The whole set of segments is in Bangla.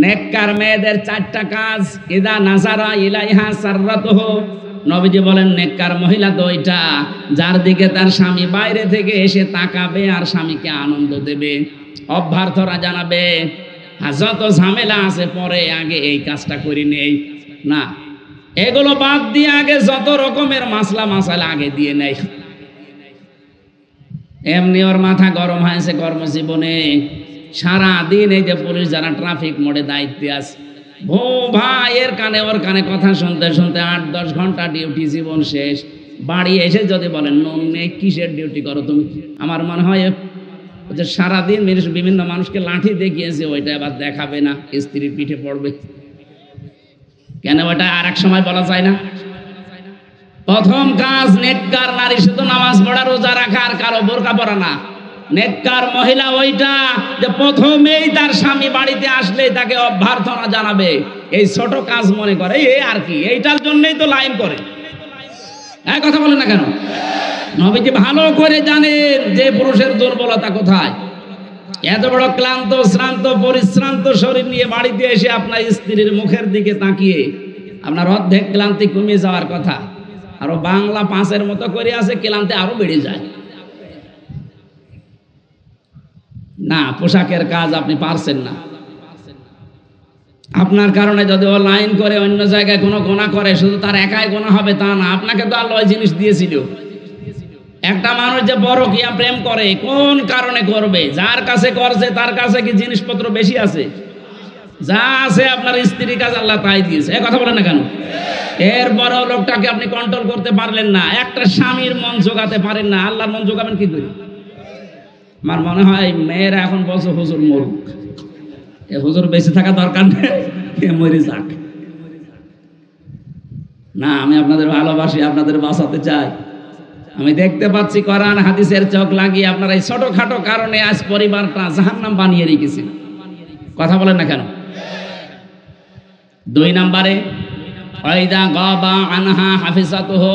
নেককার মেয়েদের 4টা কাজ, ইদা নাজারা ইলাইহা সাররাতুহু। নবীজি বলেন নেককার মহিলা তো ওইটা যার দিকে তার স্বামী বাইরে থেকে এসে তাকাবে আর স্বামীকে আনন্দ দেবে, অভ্যর্থনা জানাবে। যত ঝামেলা আছে পরে, আগে এই কাজটা করি নেই না, এগুলো বাদ দিয়ে আগে যত রকমের মাসলা মাসালা আগে দিয়ে নেই। এমনি ওর মাথা গরম হয়েছে কর্মজীবনে। সারাদিন এই যে পুলিশ যারা ট্রাফিক মোড়ে দায়িত্বে আছে, ভো ভাই এর কানে ওর কানে কথা শুনতে শুনতে 8-10 ঘন্টা ডিউটি, জীবন শেষ। বাড়ি এসে যদি বলেন নুন নেই, কিসের ডিউটি করো তুমি? আমার মনে হয় যে সারাদিন বিভিন্ন মানুষকে লাঠি দেখিয়েছে, ওইটা আবার দেখাবে না, স্ত্রীর পিঠে পড়বে। কেন ওটা আর এক সময় বলা যায় না? প্রথম কাজ নেককার নারী শুধু নামাজ পড়া, রোজা রাখা আর কারো বোরকা পরা না। নেককার মহিলা ওইটা যে প্রথমেই তার স্বামী বাড়িতে আসলে তাকে অভ্যর্থনা জানাবে। এই ছোট কাজ মনে করে এই আর কি, এইটার জন্যই তো লাইন করে। এক কথা বলে না কেন? নবীজি ভালো করে জানেন যে পুরুষের দুর্বলতা কোথায়। এত বড় ক্লান্ত শ্রান্ত পরিশ্রান্ত শরীর নিয়ে বাড়িতে এসে আপনার স্ত্রীর মুখের দিকে তাকিয়ে আপনার অর্ধেক ক্লান্তি কমে যাওয়ার কথা, আরো বাংলা 5-এর মতো করে আছে, ক্লান্তি আরো বেড়ে যায় না। পোশাকের কাজ আপনি পারছেন না, আপনার কারণে যদি ও লাইন করে অন্য জায়গায় কোনো গোনা করে, শুধু তার একাই গোনা হবে তা না, আপনাকে তো আল্লাহ জিনিস দিয়েছিল। একটা মানুষ যে পরকীয়া প্রেম করে কোন কারণে করবে? যার কাছে করছে তার কাছে কি জিনিসপত্র বেশি আছে? যা আছে আপনার স্ত্রীর কাছে আল্লাহ তাই দিয়েছে। এ কথা বলেন না কেন? এরপরেও লোকটাকে আপনি কন্ট্রোল করতে পারলেন না, একটা স্বামীর মন জোগাতে পারেন না, আল্লাহর মন জোগাবেন কি করে? আমার মনে হয় মেয়েরা এখন বলছে হুজুর মরুক, এ হুজুর বেঁচে থাকা দরকার নেই, মরে যাক না। আমি আপনাদের ভালোবাসি, আপনাদের বাঁচাতে চাই। আমি দেখতে পাচ্ছি কোরআন হাদিসের চোখ লাগিয়ে আপনারা এই ছোটখাটো কারণে আজ পরিবারটা জাহান্নাম বানিয়ে রেখেছেন। কথা বলেন না কেন? 2 নম্বরে ওয়াইদা গাবা আনহা হাফিজাতুহু,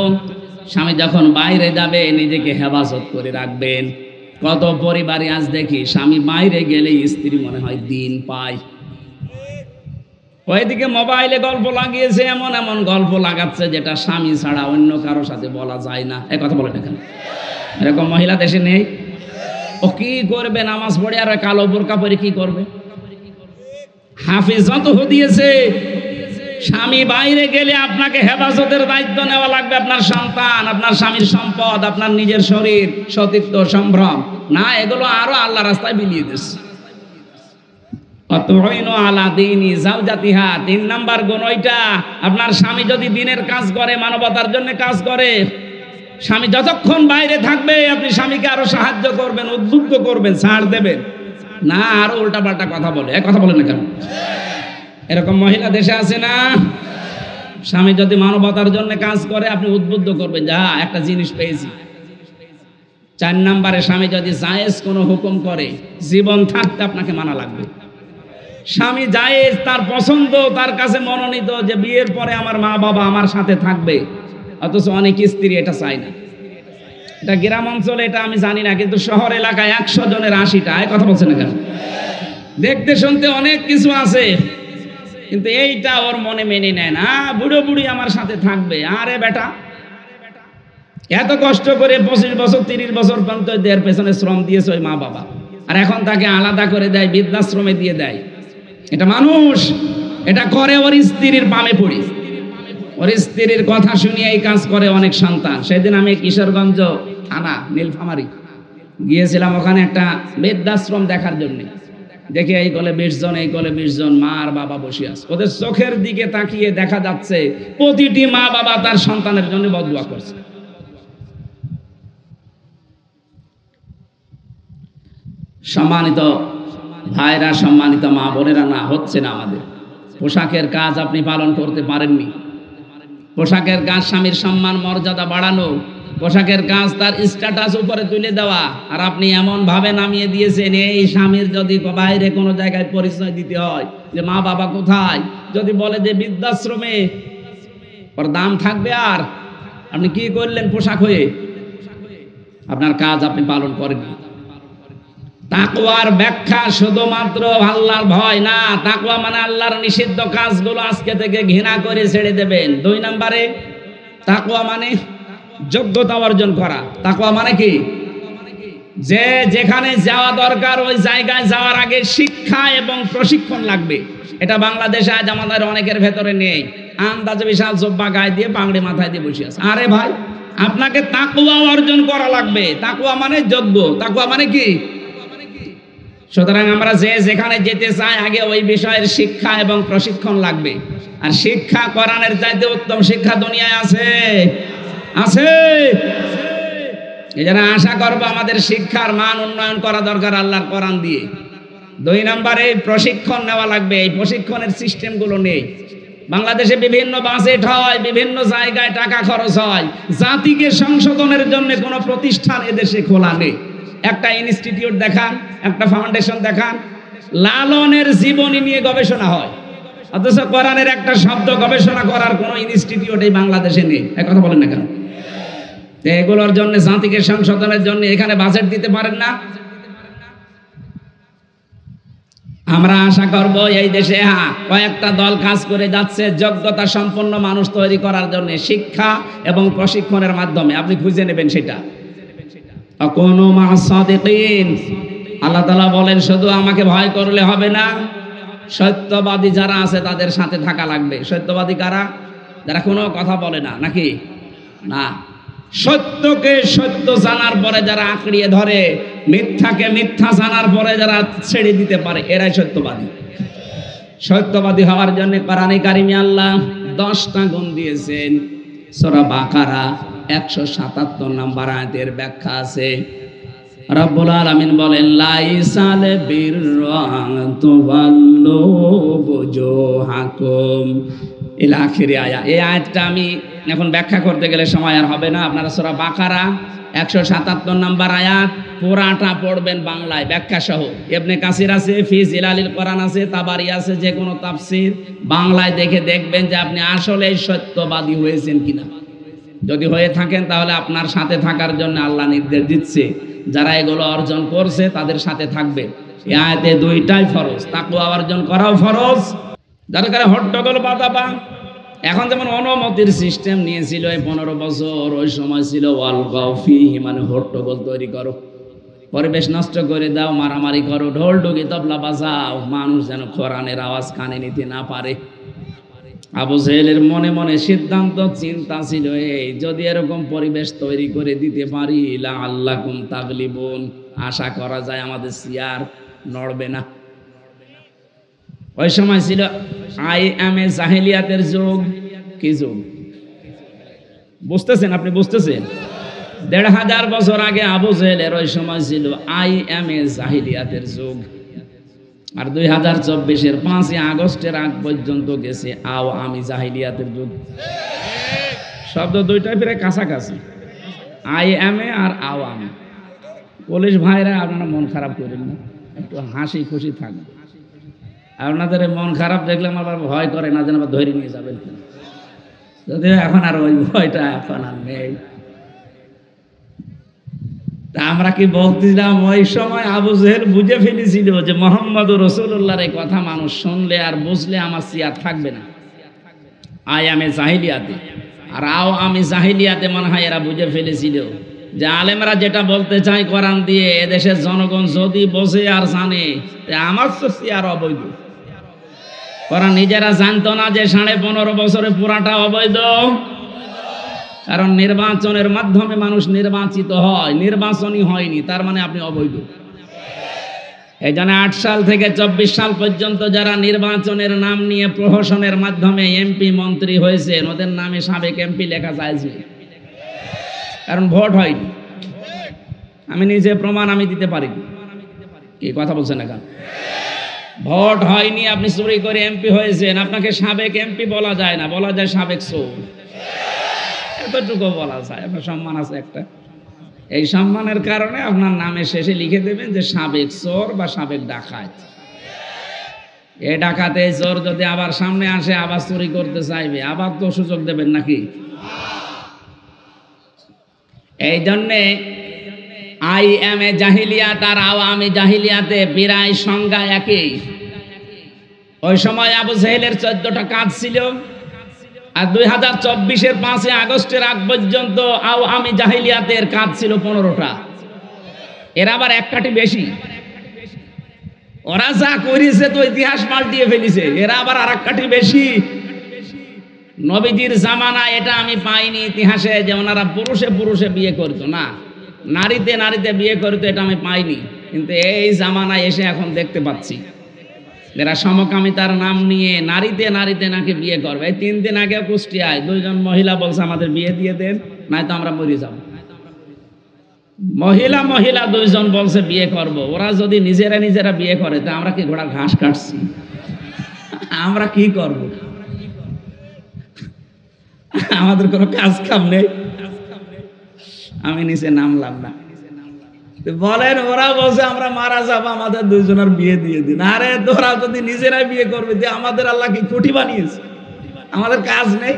স্বামী যখন বাইরে যাবে নিজেকে হেফাজত করে রাখবেন। কত পরিবারে আজ দেখি স্বামী বাইরে গেলে স্ত্রী মনে হয় দিন পায়, ওইদিকে মোবাইলে গল্প লাগিয়েছে, এমন এমন গল্প লাগাচ্ছে যেটা স্বামী ছাড়া অন্য কারোর সাথে বলা যায় না। এই কথা বলে না কেন? এরকম মহিলা দেশে নেই? ও কি করবে? নামাজ পড়ে আর কালো বোরকা পরে কি করবে? হাফিজাতুহু দিয়েছে। স্বামী বাইরে গেলে আপনাকে হেফাজতের দায়িত্ব নেওয়া লাগবে। আপনার সন্তান, আপনার স্বামীর সম্পদ, আপনার নিজের শরীর, সতীত্ব, সম্ভ্রম না, এগুলো আরো আল্লাহ রাস্তায় বিলিয়ে দিচ্ছে। আলা দীনি যাওজাতিহা, 3 নাম্বার গুণ ওইটা। আপনার স্বামী যদি দিনের কাজ করে, মানবতার জন্য কাজ করে, স্বামী যতক্ষণ বাইরে থাকবে আপনি স্বামীকে আরো সাহায্য করবেন, উদ্বুদ্ধ করবেন, ছাড় দেবেন না, আরো উল্টাপাল্টা কথা বলে। এক কথা বলে না কেন? এরকম মহিলা দেশে আছে না? স্বামী যদি মানবতার জন্য কাজ করে আপনি উদ্বুদ্ধ করবেন, যা একটা জিনিস পেয়েছি। 4 নম্বরে স্বামী যদি জায়েজ কোনো হুকুম করে, জীবন থাকতে আপনাকে মানা লাগবে। স্বামী জায়েজ, তার পছন্দ, তার কাছে মনোনীত যে বিয়ের পরে আমার মা বাবা আমার সাথে থাকবে, অথচ অনেক স্ত্রী এটা চায় না। এটা গ্রাম অঞ্চলে এটা আমি জানি না, কিন্তু শহর এলাকায় 100 জনের 80টা। এই কথা বলছে না কেন? দেখতে শুনতে অনেক কিছু আছে, কিন্তু এইটা ওর মনে মেনে নেয় না। বুড়ো বুড়ি আমার সাথে থাকবে। আরে বেটা, এত কষ্ট করে 25 বছর 30 বছর পর্যন্ত এর পেছনে শ্রম দিয়েছে ওই মা বাবা, আর এখন তাকে আলাদা করে দেয়, বৃদ্ধাশ্রমে দিয়ে দেয়। এটা মানুষ? এটা করে ওর স্ত্রীর পামে পড়ি, ওর স্ত্রীর কথা শুনিয়ে এই কাজ করে অনেক সন্তান। সেদিন আমি কিশোরগঞ্জ থানা নীলফামারী গিয়েছিলাম, ওখানে একটা বৃদ্ধাশ্রম দেখার জন্য। দেখে এই গলে 20 জন, এই গলে 20 জন মা আর বাবা বসে আছে। ওদের চোখের দিকে তাকিয়ে দেখা যাচ্ছে প্রতিটি মা বাবা তার সন্তানের জন্য বদদুয়া করছে। সম্মানিত ভাইরা, সম্মানিত মা বোনেরা, না হচ্ছে না আমাদের। পোশাকের কাজ আপনি পালন করতে পারেননি। পোশাকের কাজ স্বামীর সম্মান মর্যাদা বাড়ানো, পোশাকের কাজ তার স্ট্যাটাস উপরে তুলে দেওয়া, আর আপনি এমন ভাবে নামিয়ে দিয়েছেন এই স্বামীর যদি বাইরে কোনো জায়গায় পরিচয় দিতে হয় যে মা বাবা কোথায়, যদি বলে যে বৃদ্ধাশ্রমে, ওর দাম থাকবে। আর আপনি কি করলেন পোশাক হয়ে? আপনার কাজ আপনি পালন করেননি। তাকওয়ার ব্যাখ্যা শুধুমাত্র আল্লাহর ভয় না, তাকওয়া মানে আল্লাহর নিষিদ্ধ কাজগুলো আজকে থেকে ঘৃণা করে ছেড়ে দেবেন। 2 নম্বরে তাকওয়া মানে যোগ্যতা অর্জন করা। তাকওয়া মানে কি? যে যেখানে যাওয়া দরকার ওই জায়গায় যাওয়ার আগে শিক্ষা এবং প্রশিক্ষণ লাগবে। এটা বাংলাদেশে আজ আমাদের অনেকের ভেতরে নেই। আন্দাজে বিশাল জব্বা গায়ে দিয়ে পাগড়ি মাথায় দিয়ে বসে আছে। আরে ভাই, আপনাকে তাকওয়া অর্জন করা লাগবে। তাকওয়া মানে যোগ্য। তাকওয়া মানে কি? সুতরাং আমরা যে যেখানে যেতে চাই আগে ওই বিষয়ের শিক্ষা এবং প্রশিক্ষণ লাগবে। আর শিক্ষা কোরআনের চাইতে উত্তম শিক্ষা দুনিয়ায় আছে? আছে। এই জন্য আশা করবো আমাদের শিক্ষার মান উন্নয়ন করা দরকার আল্লাহর কোরআন দিয়ে। 2 নম্বরে প্রশিক্ষণ নেওয়া লাগবে। এই প্রশিক্ষণের সিস্টেমগুলো নেই বাংলাদেশে। বিভিন্ন বাজেট হয়, বিভিন্ন জায়গায় টাকা খরচ হয়, জাতিকে সংশোধনের জন্য কোনো প্রতিষ্ঠান এদেশে খোলা নেই। একটা ইনস্টিটিউট দেখান, একটা ফাউন্ডেশন দেখান, লালনের জীবনী নিয়ে গবেষণা হয়, অথচ কোরআনের একটা শব্দ গবেষণা করার কোনো ইনস্টিটিউট এই বাংলাদেশে নেই। এক কথা বলেন না কেন? এগুলোর জন্য, জাতিকে সংশোধনের জন্য এখানে বাজেট দিতে পারেন না। আমরা আশা করব এই দেশে কয়েকটা দল কাজ করে যাচ্ছে যোগ্যতা সম্পন্ন মানুষ তৈরি করার জন্য শিক্ষা এবং প্রশিক্ষণের মাধ্যমে। আপনি খুঁজে নেবেন সেটা। কোনো মাসাদিকিন, আল্লাহ তাআলা বলেন শুধু আমাকে ভয় করলে হবে না, সত্যবাদী যারা আছে তাদের সাথে থাকা লাগবে। সত্যবাদী কারা? যারা কোনো কথা বলে না, নাকি না? সত্যকে সত্য জানার পরে যারা আঁকড়িয়ে ধরে, মিথ্যাকে মিথ্যা জানার পরে যারা ছেড়ে দিতে পারে, এরাই সত্যবাদী। সত্যবাদী হওয়ার জন্য কোরআনে কারিমে আল্লাহ 10টা গুণ দিয়েছেন। সূরা বাকারা 177 নম্বর আয়াতের ব্যাখ্যা আছে। রব্বুল আলামিন বলেন, লাইসাল বিররা তুওয়াল্লু বুজুহাকুম ইলা আখিরি আয়া। এই আয়াতটা আমি এখন ব্যাখ্যা করতে গেলে সময় আর হবে না। আপনারা সূরা বাকারা 177 নম্বর আয়াত পুরাটা পড়বেন বাংলায় ব্যাখ্যা সহ। ইবনে কাসির আছে, ফি জিলালিল কোরআন আছে, তাবারি আছে, যে কোনো তাফসীর বাংলায় দেখে দেখবেন যে আপনি আসলে সত্যবাদী হয়েছেন কিনা। যদি হয়ে থাকেন তাহলে আপনার সাথে থাকার জন্য আল্লাহ নির্দেশ দিচ্ছে, যারা এগুলো অর্জন করছে তাদের সাথে থাকবে। এই আয়াতে 2টাই ফরজ, তাকওয়া অর্জন করাও ফরজ। যারা কারণে হট্টগোল বাঁধাবা, এখন যেমন অনুমতির সিস্টেম নিয়েছিল এই 15 বছর, ওই সময় ছিল ওয়াল গাউফি, মানে হট্টগোল তৈরি করো, পরিবেশ নষ্ট করে দাও, মারামারি করো, ঢোল ঢুকি তবলা বাজাও, মানুষ যেন কোরআনের আওয়াজ কানে নিতে না পারে। আবু জেহেলের মনে মনে সিদ্ধান্ত চিন্তা ছিল এই, যদি এরকম পরিবেশ তৈরি করে দিতে পারি লা আল্লাকুম তাগলিবুন, আশা করা যায় আমাদের সিয়ার নড়বে না। ওই সময় ছিল আইএমএ জাহেলিয়াতের যুগ। কি যুগ বুঝতেছেন আপনি? বুঝতেছেন? 1500 বছর আগে আবু জেহেলের ওই সময় ছিল আইএমএ জাহেলিয়াতের যুগ। আর 2024-এর 5ই আগস্টের আগ পর্যন্ত গেছে আওয়ামী জাহেলিয়াতের যুগ। শব্দ দুইটাই প্রায় কাছাকাছি, আইএমএ আর আওয়ামী। পুলিশ ভাইরা আপনারা মন খারাপ করেন না, একটু হাসি খুশি থাকবে। আপনাদের মন খারাপ দেখলে আমার ভয় করে না যেন আবার ধরে নিয়ে যাবেন, যদিও এখন আর ওই ভয়টা এখন আর নেই। তা আমরা কি বলতেছিলাম, ওই সময় আবু জেহেল বুঝে ফেলেছিল যে মুহাম্মদ রাসূলুল্লাহর এই কথা মানুষ শুনলে আর বুঝলে আমার সিয়ার থাকবে না। আয়ামে জাহিলিয়াতে আর আওয়ামী জাহিলিয়াতে মনে হয় এরা বুঝে ফেলেছিল যে আলেমরা যেটা বলতে চায় কোরআন দিয়ে, এদেশের জনগণ যদি বোঝে আর জানে আমার তো সিয়ার অবৈধ। ওরা নিজেরা জানতো না যে 15.5 বছরে পুরাটা অবৈধ, কারণ নির্বাচনের মাধ্যমে মানুষ নির্বাচিত হয়, নির্বাচনই হয়নি, তার মানে আপনি অবৈধ। এই জন্য 8 সাল থেকে 24 সাল পর্যন্ত যারা নির্বাচনের নাম নিয়ে প্রহসনের মাধ্যমে এমপি মন্ত্রী হয়েছেন, ওদের নামে সাবেক এমপি লেখা যায়, কারণ ভোট হয়নি। আমি নিজে প্রমাণ আমি দিতে পারি। কি কথা বলছেন এখন? ভোট হয়নি, আপনি চুরি করে এমপি হয়েছেন, আপনাকে সাবেক এমপি বলা যায় না, বলা যায় সাবেক চোর। এতটুকু বলা যায়, আপনার সম্মান আছে একটা। এই সম্মানের কারণে আপনার নামের শেষে লিখে দেবেন যে সাবেক চোর বা সাবেক ডাকাত। এই ডাকাতে চোর যদি আবার সামনে আসে, আবার চুরি করতে চাইবে, আবার তো সুযোগ দেবেন নাকি? এই জন্যে আই এম এ জাহিলিয়াত আর আওয়ামী জাহিলিয়াতে প্রায় সংজ্ঞা একই। ওই সময় আবু জেহেলের 14টা কাজ ছিল, আর 2024-এর 5 আগস্টের আগ পর্যন্ত আওয়ামী জাহিলিয়াতের কাজ ছিল 15টা। এরা আবার এক কাঠি বেশি। ওরা যা করেছে তো ইতিহাস পাল্টিয়ে ফেলেছে, এরা আবার আর এক কাঠি বেশি। নবীজির জামানা এটা আমি পাইনি ইতিহাসে যে ওনারা পুরুষে পুরুষে বিয়ে করতো, না নারীতে নারীতে বিয়ে করতো, এটা আমি পাইনি। কিন্তু এই জামানায় এসে এখন দেখতে পাচ্ছি এরা সমকামিতার নাম নিয়ে নারীতে নারীতে নাকি বিয়ে করবে। এই 3 দিন আগে কুষ্টিয়ায় 2জন মহিলা বলছে আমাদের বিয়ে দিয়ে দেন, নয়তো আমরা মরে যাব। মহিলা মহিলা 2জন বলছে বিয়ে করব। ওরা যদি নিজেরা নিজেরা বিয়ে করে তা আমরা কি ঘোড়ার ঘাস কাটছি? আমরা কি করব? আমাদের কোনো কাজ কাম নেই, আমি নিচে নামলাম না। বলেন ওরা বলছে আমরা মারা যাবো, আমাদের 2জনের বিয়ে দিয়ে দিন। আরে তোরা যদি নিজেরাই বিয়ে করবে যে আমাদের আল্লাহ কি কুটি বানিয়েছে? আমাদের কাজ নেই।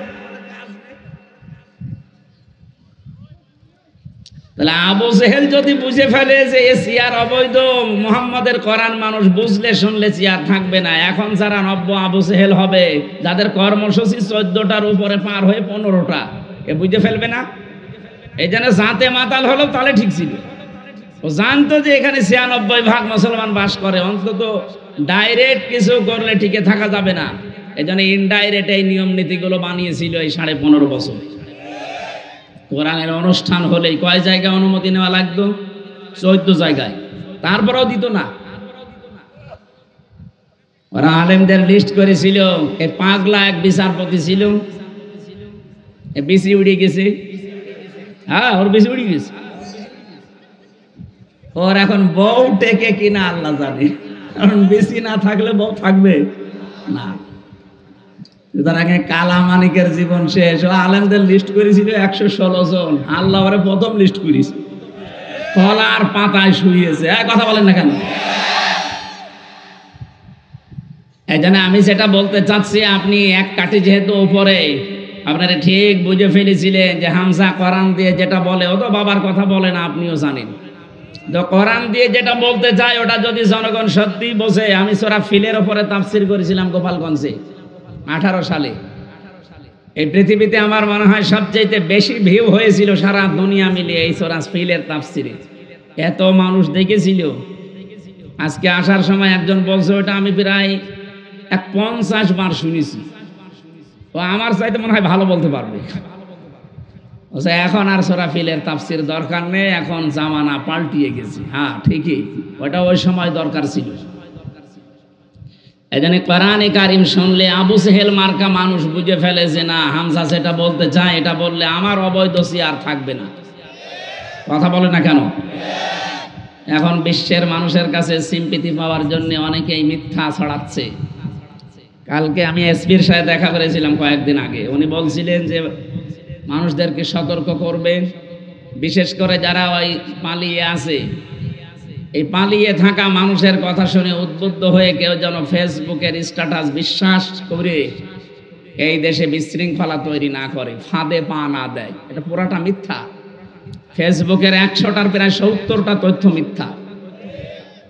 তাহলে আবু জেহেল যদি বুঝে ফেলে যে এ চেয়ার অবৈধ, মুহাম্মাদের কোরআন মানুষ বুঝলে শুনলে চেয়ার থাকবে না। এখন যারা নব্য আবু জেহেল হবে, যাদের কর্মসূচি 14টার উপরে পার হয়ে 15টা, এ বুঝে ফেলবে না? এই জন্য জাতে মাতাল হলো, তাহলে ঠিক ছিল। ও জানতো যে এখানে 96% মুসলমান বাস করে, অন্তত ডাইরেক্ট কিছু করলে টিকে থাকা যাবে না। এই জন্য ইনডাইরেক্ট এই নিয়ম নীতিগুলো বানিয়েছিল এই 15.5 বছর। কোরআনের অনুষ্ঠান হলেই কয় জায়গায় অনুমতি নেওয়া লাগতো? 14 জায়গায়, তারপরেও দিত না। ওরা আলেমদের লিস্ট করেছিল, এই পাগলা এক বিচারপতি ছিল, বিসি উড়ে গেছে। হ্যাঁ, ওর বিসি উড়ে গেছে। ওর এখন বউ টেকে কিনা আল্লাহ জানে, কারণ বেশি না থাকলে বউ থাকবে না। সুতরাং কালা মানিকের জীবন শেষ। ও আলেমদের লিস্ট করেছিল 116 জন, আল্লাহ ওরে প্রথম লিস্ট করেছে, কলার পাতায় শুয়েছে। কথা বলেন না কেন? এই জন্য আমি যেটা বলতে চাচ্ছি, আপনি এক কাঠি যেহেতু উপরে, আপনারা ঠিক বুঝে ফেলেছিলেন যে হামজা কোরআন দিয়ে যেটা বলে, ও তো বাবার কথা বলে না, আপনিও জানেন। তো কোরআন দিয়ে যেটা বলতে চায় ওটা যদি জনগণ সত্যি বোঝে। আমি সূরা ফিলের উপরে তাফসীর করেছিলাম গোপালগঞ্জে 18 সালে। এই পৃথিবীতে আমার মনে হয় সবচেয়ে বেশি ভিউ হয়েছিল সারা দুনিয়া মিলিয়ে এই সূরা ফিলের তাফসীরে। এত মানুষ দেখেছিল। আজকে আসার সময় একজন বলছে ওটা আমি প্রায় 50 বার শুনেছি। ও আমার চাইতে মনে হয় ভালো বলতে পারবে। এখন আর সূরা ফিলের তাফসীর দরকার নেই, এখন জামানা পাল্টিয়ে গেছে। হ্যাঁ ঠিকই, ওটা ওই সময় দরকার ছিল। এই জন্য কোরআনে কারিম শুনলে আবু জেহেল মার্কা মানুষ বুঝে ফেলে যে না, হামজা যেটা বলতে চায় এটা বললে আমার অবৈধ চেয়ার থাকবে না। কথা বলে না কেন? এখন বিশ্বের মানুষের কাছে সিম্পিতি পাওয়ার জন্য অনেকেই মিথ্যা ছড়াচ্ছে। কালকে আমি এসপির সাথে দেখা করেছিলাম কয়েকদিন আগে। উনি বলছিলেন যে মানুষদেরকে সতর্ক করবে, বিশেষ করে যারা ওই পালিয়ে আছে, এই পালিয়ে থাকা মানুষের কথা শুনে উদ্বুদ্ধ হয়ে কেউ যেন ফেসবুকের স্ট্যাটাস বিশ্বাস করে এই দেশে বিশৃঙ্খলা তৈরি না করে, ফাঁদে পা না দেয়। এটা পুরাটা মিথ্যা। ফেসবুকের 100টার প্রায় 70টা তথ্য মিথ্যা।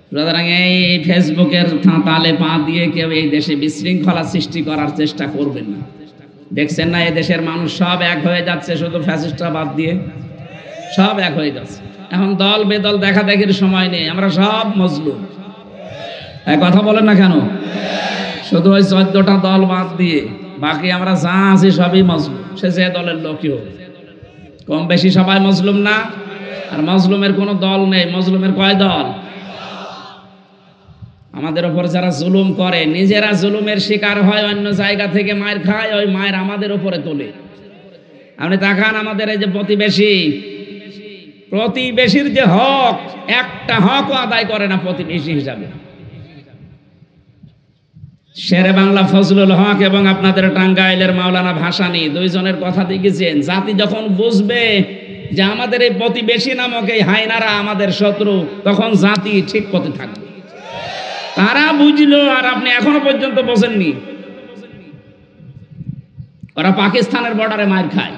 সুতরাং এই ফেসবুকের তালে পা দিয়ে কেউ এই দেশে বিশৃঙ্খলা সৃষ্টি করার চেষ্টা করবেন না। দেখছেন না এই দেশের মানুষ সব এক হয়ে যাচ্ছে, শুধু ফ্যাসিস্টরা বাদ দিয়ে সব এক হয়ে যাচ্ছে। এখন দল বেদল দেখা দেখির সময় নেই, আমরা সব মজলুম। কথা বলেন না কেন? শুধু ওই 14টা দল বাদ দিয়ে বাকি আমরা যা আছি সবই মজলুম। সে যে দলের লোকই হোক, কম বেশি সবাই মজলুম না? আর মজলুমের কোনো দল নেই। মজলুমের কয় দল? আমাদের ওপর যারা জুলুম করে, নিজেরা জুলুমের শিকার হয়, অন্য জায়গা থেকে মায়ের খায়, ওই মায়ের আমাদের উপরে তোলে। আপনি তাকান আমাদের এই যে প্রতিবেশীর যে হক, একটা হকও আদায় করে না প্রতিবেশী হিসাবে। শেরে বাংলা ফজলুল হক এবং আপনাদের টাঙ্গাইলের মাওলানা ভাসানী, 2 জনের কথা দেখেছেন। জাতি যখন বুঝবে যে আমাদের এই প্রতিবেশী নামক এই হায়নারা আমাদের শত্রু, তখন জাতি ঠিক পথে থাকবে। তারা বুঝলো, আর আপনি এখনো পর্যন্ত বোঝেননি। ওরা পাকিস্তানের বর্ডারে মার খায়,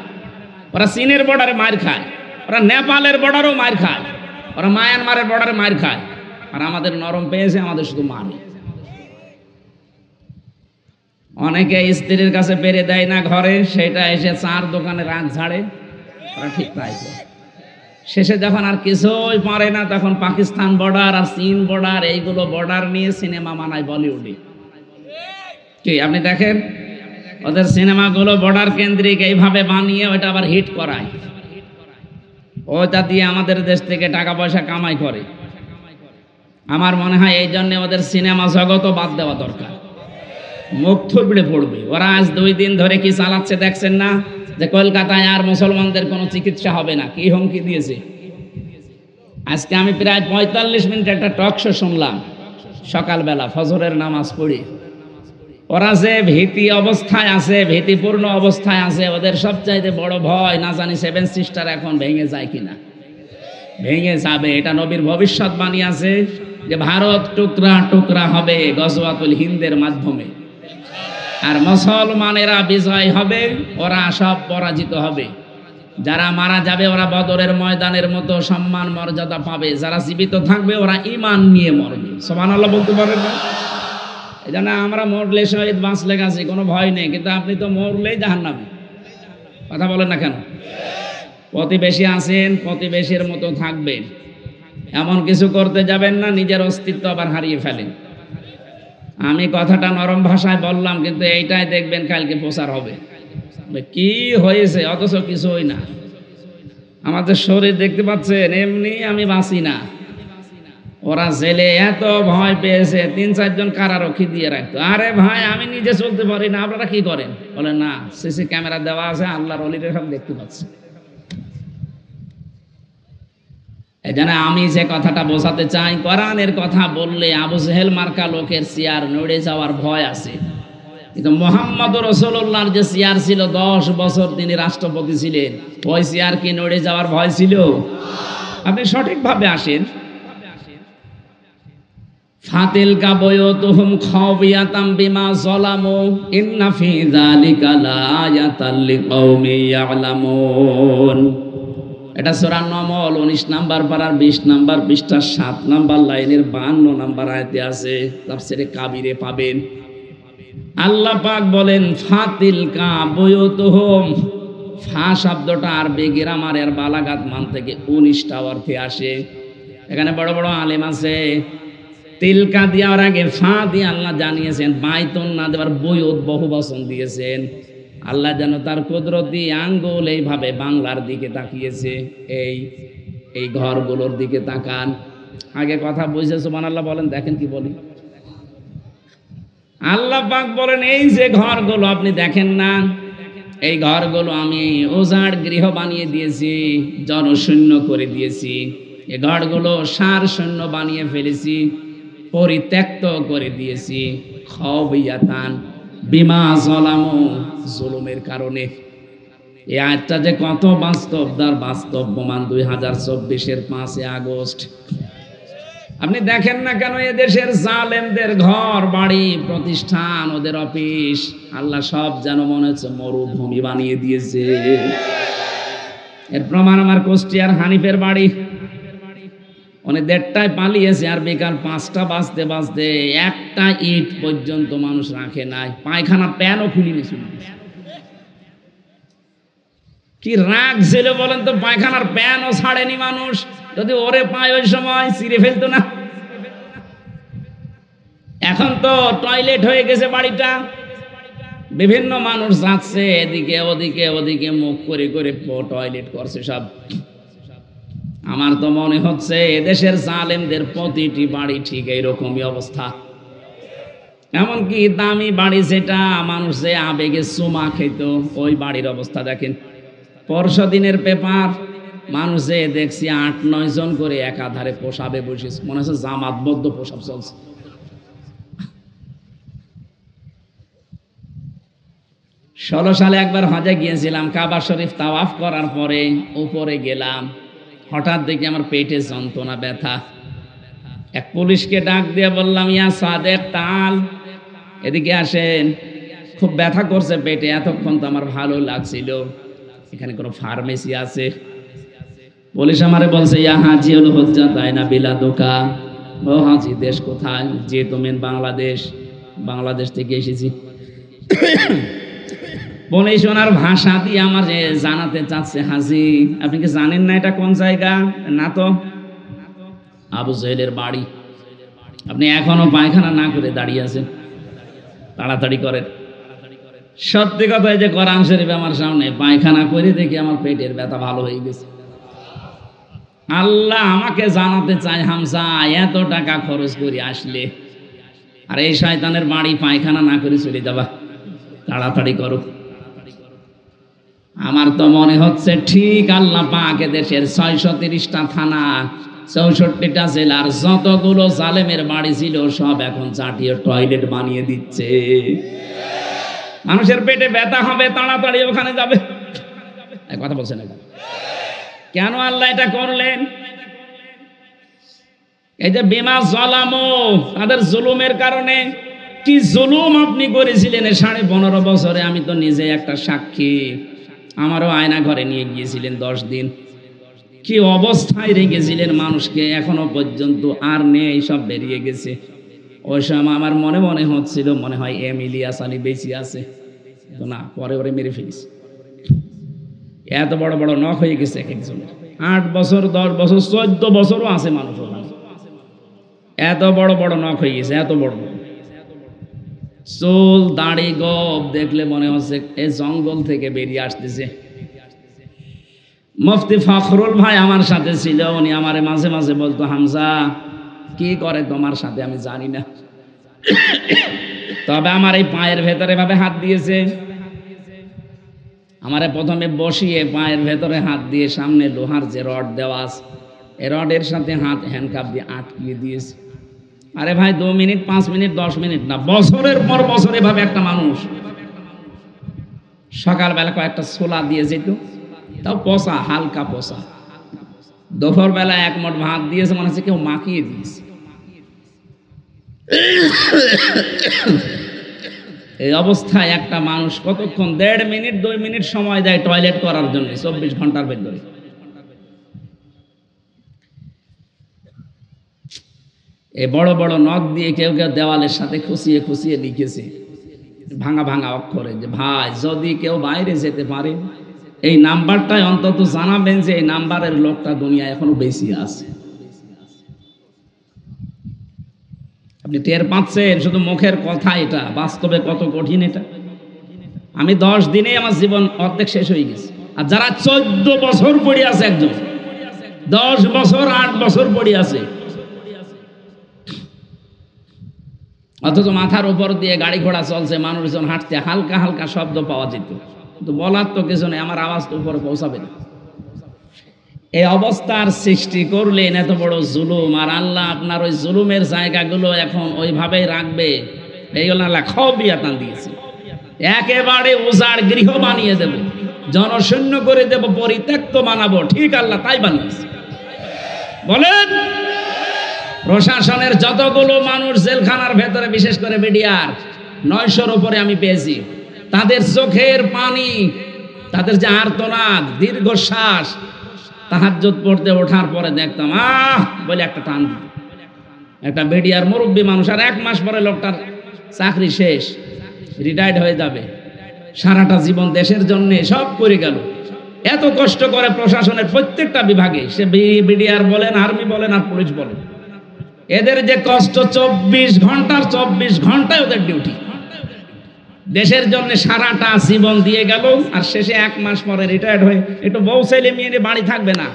ওরা চীনের বর্ডারে মার খায়, ওরা নেপালের বর্ডারেও মার খায়। ওরা মায়ানমারের বর্ডারে মার খায়, আর আমাদের নরম পেয়েছে, আমাদের শুধু মারে। অনেকে স্ত্রীর কাছে পেরে দেয় না ঘরে, সেটা এসে চার দোকানে রাগ ঝাড়ে, ওরা ঠিক তাই করে। শেষে যখন আর কিছুই পারে না, তখন পাকিস্তান বর্ডার আর চীন বর্ডার, এইগুলো বর্ডার নিয়ে সিনেমা বানায় বলিউডে। কি আপনি দেখেন ওদের সিনেমাগুলো বর্ডার কেন্দ্রিক এইভাবে বানিয়ে ওইটা আবার হিট করায়, ওটা দিয়ে আমাদের দেশ থেকে টাকা পয়সা কামাই করে। আমার মনে হয় এই জন্য ওদের সিনেমা জগতও বাদ দেওয়া দরকার, মুখ থুবড়ে পড়বে। ওরা আজ 2 দিন ধরে কি চালাচ্ছে দেখছেন না, যে কলকাতায় আর মুসলমানদের কোনো চিকিৎসা হবে না, কি হুমকি দিয়েছে। আজকে আমি প্রায় 45 মিনিট একটা টক শো শুনলাম সকালবেলা ফজরের নামাজ পড়ি। ওরা যে ভীতি অবস্থায় আছে, ভীতিপূর্ণ অবস্থায় আছে, ওদের সবচাইতে বড় ভয় না জানি 7 সিস্টার এখন ভেঙে যায় কিনা। ভেঙে যাবে, এটা নবীর ভবিষ্যৎবাণী আছে যে ভারত টুকরা টুকরা হবে গজওয়াতুল হিন্দের মাধ্যমে, আর মুসলমানেরা বিজয় হবে, ওরা সব পরাজিত হবে। যারা মারা যাবে ওরা বদরের ময়দানের মতো সম্মান মর্যাদা পাবে, যারা জীবিত থাকবে ওরা ঈমান নিয়ে মরবে। সুবহানাল্লাহ বলতে পারেন না? এই জন্য আমরা মরলে শহীদ, বাঁচলে গেছি, কোনো ভয় নেই। কিন্তু আপনি তো মরলেই জাহান্নামে, কথা বলেন না কেন? প্রতিবেশী আছেন, প্রতিবেশীর মতো থাকবেন, এমন কিছু করতে যাবেন না নিজের অস্তিত্ব আবার হারিয়ে ফেলেন। আমি কথাটা নরম ভাষায় বললাম, কিন্তু এইটাই দেখবেন কালকে প্রচার হবে কি হয়েছে, অথচ কিছুই না। আমাদের শরীর দেখতে পাচ্ছেন, এমনি আমি বাঁচি না। ওরা জেলে এত ভয় পেয়েছে, 3-4 জন কারারক্ষী দিয়ে রাখতো। আরে ভাই, আমি নিজে চলতে পারি না, আপনারা কি করেন? বলে না, সিসি ক্যামেরা দেওয়া আছে, আল্লাহর ওলিরা সব দেখতে পাচ্ছে। এই জন্য আমি যে কথাটা বোঝাতে চাই, কোরআনের কথা বললে আবু জেহেল মার্কা লোকের চেয়ার নড়ে যাওয়ার ভয় আছে, কিন্তু মুহাম্মদ রাসূলুল্লাহর যে চেয়ার ছিল 10 বছর তিনি রাষ্ট্রপতি ছিলেন, ওই চেয়ার কি নড়ে যাওয়ার ভয় ছিল? আপনি সঠিকভাবে আসেন। ফাতিলকা বুয়ুতুহুম খাওফিয়াতাম বিমা যালামু ইন্না ফি যালিকা লাআয়াতাল লিকাউমি ইয়ালামুন। এটা সূরা নমল 19 নাম্বার পারার 20 নাম্বার পৃষ্ঠার 7 নাম্বার লাইনের 52 নাম্বার আয়াতে আছে, তাফসীরে কাবিরে পাবেন। আল্লাহ পাক বলেন ফাতিলকা বুয়ুতুহুম। ফা শব্দটা আরবি গ্রামারের বালাগাত মান থেকে 19টা অর্থে আসে। এখানে বড় বড় আলেম আছে, তিলকা দেওয়ার আগে ফা দিয়ে আল্লাহ জানিয়েছেন, বাইতুন না দেওয়ার বুয়ুত বহু বচন দিয়েছেন। আল্লাহ যেন তার কুদরতি আঙ্গুল এইভাবে বাংলার দিকে তাকিয়েছে, এই ঘরগুলোর দিকে তাকান। আগে কথা বুঝে সুবহানাল্লাহ বলেন, দেখেন কি বলি। আল্লাহ পাক বলেন এই যে ঘরগুলো আপনি দেখেন না, এই ঘরগুলো আমি উজাড় গৃহ বানিয়ে দিয়েছি, জনশূন্য করে দিয়েছি। এই ঘরগুলো সার শূন্য বানিয়ে ফেলেছি, পরিত্যক্ত করে দিয়েছি। খাওফিয়াতান বিমা যালামু, জুলুমের কারণে। এই আয়াতটা যে কত বাস্তব, তার বাস্তব প্রমাণ 2024-এর 5 আগস্ট। আপনি দেখেন না কেন এদেশের জালেমদের ঘর বাড়ি প্রতিষ্ঠান, ওদের অফিস, আল্লাহ সব যেন মনে হচ্ছে মরুভূমি বানিয়ে দিয়েছে। এর প্রমাণ আমার কুষ্টিয়ার হানিফের বাড়ি। উনি 1:30টায় পালিয়েছে, আর বিকাল 5টা বাজতে বাজতে একটা ইট পর্যন্ত মানুষ রাখে নাই, পায়খানা প্যানও খুলে নিয়েছিল। কি রাগ ছিল বলেন তো, পায়খানার প্যানও ছাড়েনি মানুষ। যদি ওরে পায় ওই সময় ছিঁড়ে ফেলতো না। এখন তো টয়লেট হয়ে গেছে বাড়িটা, বিভিন্ন মানুষ যাচ্ছে এদিকে ওদিকে ওদিকে মুখ করে করে টয়লেট করছে সব। আমার তো মনে হচ্ছে এদেশের জালেমদের প্রতিটি বাড়ি ঠিক এইরকমই অবস্থা। এমনকি দামি বাড়ি যেটা মানুষ যে আবেগে চুমা খেত, ওই বাড়ির অবস্থা দেখেন। পরশুদিনের পেপার, মানুষে দেখছি 8-9 জন করে একাধারে পোশাবে বসেছে, মনে হচ্ছে জামাতবদ্ধ পোশাব চলছে। ষোলো সালে একবার হজে গিয়েছিলাম, কাবা শরীফ তাওয়াফ করার পরে উপরে গেলাম, হঠাৎ দেখি আমার পেটে যন্ত্রণা, ব্যথা। এক পুলিশকে ডাক দিয়ে বললাম, ইয়া সাদেক তাল, এদিকে আসেন, খুব ব্যথা করছে পেটে। এতক্ষণ তো আমার ভালো লাগছিল, এখানে কোনো ফার্মেসি আছে? পুলিশ আমারে বলছে ইয়া হাজি হল হজ্জা তাই না বিলা দোকা। ও হাজি দেশ কোথায়? যে তুমি বাংলাদেশ। বাংলাদেশ থেকে এসেছি। পুলিশ ওনার ভাষা দিয়ে আমার জানাতে চাচ্ছে, হাজি আপনি কি জানেন না এটা কোন জায়গা? না তো। আবু জেহেলের বাড়ি। আপনি এখনো পায়খানা না করে দাঁড়িয়ে আছেন, তাড়াতাড়ি করেন। সত্যি কথা, এই যে কোরআন শরীফ আমার সামনে, পায়খানা করে দেখি আমার পেটের ব্যথা ভালো হয়ে গেছে। আল্লাহ আমাকে জানাতে চায়, হামজা এত টাকা খরচ করে আসলে আর এই শয়তানের বাড়ি পায়খানা না করে চলে যাবা, তাড়াতাড়ি করো। আমার তো মনে হচ্ছে ঠিক আল্লাহ পাক দেশের 630টা থানা, 64টা জেলার যতগুলো জালেমের বাড়ি ছিল সব এখন চাটিয়ে টয়লেট বানিয়ে দিচ্ছে। মানুষের পেটে ব্যথা হবে, তাড়াতাড়ি ওখানে যাবে। কথা বলছেন না কেন? আল্লাহ এটা করলেন। এই যে বিমা জলামো, তাদের জুলুমের কারণে। কি জুলুম আপনি করেছিলেন 15.5 বছরে, আমি তো নিজে একটা সাক্ষী। আমারও আয়না ঘরে নিয়ে গিয়েছিলেন 10 দিন। কি অবস্থায় রেখেছিলেন মানুষকে, এখনো পর্যন্ত আর নেই, সব বেরিয়ে গেছে। ওই সময় আমার মনে মনে হচ্ছিল মনে হয় ইলিয়াস আলী বেঁচে আছে, তো না, পরে ওরে মেরে ফেলেছি। এত বড় বড় নখ হয়ে গেছে এক একজনের, 8 বছর 10 বছর 14 বছরও আছে মানুষ। এত বড় বড় নখ হয়ে গেছে, এত বড় বড় চুল দাড়ি গব দেখলে মনে হচ্ছে এই জঙ্গল থেকে বেরিয়ে আসতেছে। মুফতি ফখরুল ভাই আমার সাথে ছিল, উনি আমারে মাঝে মাঝে বলতো, হামজা কি করে তোমার সাথে আমি জানি না, তবে আমার এই পায়ের ভেতরে ভাবে হাত দিয়েছে। আমারে প্রথমে বসিয়ে পায়ের ভেতরে হাত দিয়ে সামনে লোহার যে রড দেওয়া আছে, এই রডের সাথে হাত হ্যান্ডকাপ দিয়ে আটকিয়ে দিয়েছে। আরে ভাই 2 মিনিট 5 মিনিট 10 মিনিট না, বছরের পর বছর এভাবে একটা মানুষ। সকালবেলা কয়েকটা ছোলা দিয়ে যেত, তাও পচা, হালকা পচা। দুপুর বেলা 1 মুঠ ভাত দিয়েছে, মনে হচ্ছে কেউ মাখিয়ে দিয়েছে। এই অবস্থায় একটা মানুষ কতক্ষণ 1.5 মিনিট 2 মিনিট সময় দেয় টয়লেট করার জন্য 24 ঘন্টার ভেতরে। এই বড় বড় নখ দিয়ে কেউ কেউ দেওয়ালের সাথে খুশিয়ে খুশিয়ে লিখেছে ভাঙা ভাঙা অক্ষরে যে ভাই যদি কেউ বাইরে যেতে পারে এই নাম্বারটাই অন্তত জানাবেন যে এই নাম্বারের লোকটা দুনিয়ায় এখনো বেশি আছে। আপনি টের পাচ্ছেন? শুধু মুখের কথা, এটা বাস্তবে কত কঠিন এটা। আমি 10 দিনেই আমার জীবন অর্ধেক শেষ হয়ে গেছে। আর যারা 14 বছর পড়ে আছে, একজন 10 বছর 8 বছর পড়ে আছে, অথচ মাথার উপর দিয়ে গাড়ি ঘোড়া চলছে, মানুষজন হাঁটতে, হালকা হালকা শব্দ পাওয়া যেত, কিন্তু বলার তো কিছু নেই, আমার আওয়াজ তো উপরে পৌঁছাবে না। এই অবস্থার সৃষ্টি করলেন এত বড় জুলুম, আর আল্লাহ আপনার ওই জুলুমের জায়গাগুলো এখন ওইভাবেই রাখবে। এইগুলো আল্লাহ খবিয়াতান দিয়েছে, একেবারে উজাড় গৃহ বানিয়ে দেব, জনশূন্য করে দেব, পরিত্যক্ত বানাবো। ঠিক আল্লাহ তাই বানিয়েছে। বলেন, প্রশাসনের যতগুলো মানুষ জেলখানার ভেতরে, বিশেষ করে বিডিআর 900-র উপরে আমি পেয়েছি, তাদের চোখের পানি, তাদের যে আর্তনাদ, দীর্ঘশ্বাস, তাহাজ্জুদ পড়তে ওঠার পরে দেখতাম বলে একটা টান দিত। একটা বিডিআর মুরব্বী মানুষ, আর 1 মাস পরে লোকটার চাকরি শেষ, রিটায়ার্ড হয়ে যাবে। সারাটা জীবন দেশের জন্য সব করে গেল। এত কষ্ট করে প্রশাসনের প্রত্যেকটা বিভাগে, সে বিডিআর বলেন, আর্মি বলেন, আর পুলিশ বলেন, এদের যে কষ্ট 24 ঘন্টার 24 ঘন্টায় ওদের ডিউটি। দেশের জন্য সারাটা জীবন দিয়ে গেল, আর শেষে 1 মাস পরে রিটায়ার্ড হয়ে একটু বউ ছেলে মেয়ে বাড়ি থাকবে না,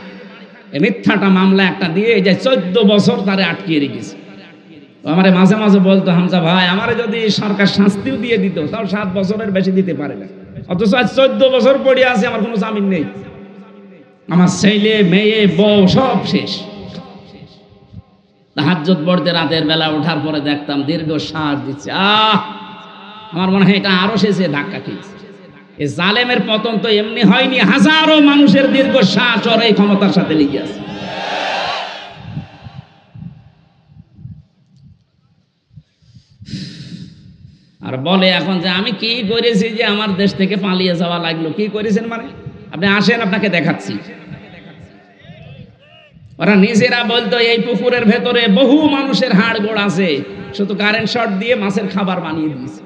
এই মিথ্যাটা মামলা একটা দিয়ে এই যে 14 বছর তারে আটকিয়ে রেখেছে। আমারে মাঝে মাঝে বলতো, হামজা ভাই আমারে যদি সরকার শাস্তিও দিয়ে দিত তাও 7 বছরের বেশি দিতে পারে না, অথচ আজ 14 বছর পড়ে আছে, আমার কোনো জামিন নেই, আমার ছেলে মেয়ে বউ সব শেষ। তাহাজ্জুদ পড়তে রাতের বেলা ওঠার পরে দেখতাম দীর্ঘ শ্বাস দিচ্ছে। আমার মনে হয় এটা আরো শেষে ধাক্কা খেয়েছে। এই জালেমের পতন তো এমনি হয়নি, হাজারো মানুষের দীর্ঘ শ্বাস ওর এই ক্ষমতার সাথে লেগে আছে। আর বলে এখন যে আমি কি করেছি যে আমার দেশ থেকে পালিয়ে যাওয়া লাগলো। কি করেছেন মানে? আপনি আসেন, আপনাকে দেখাচ্ছি। ওরা নিজেরা বলতো এই পুকুরের ভেতরে বহু মানুষের হাড় গোড় আছে, শুধু কারেন্ট শর্ট দিয়ে মাছের খাবার বানিয়ে দিয়েছে।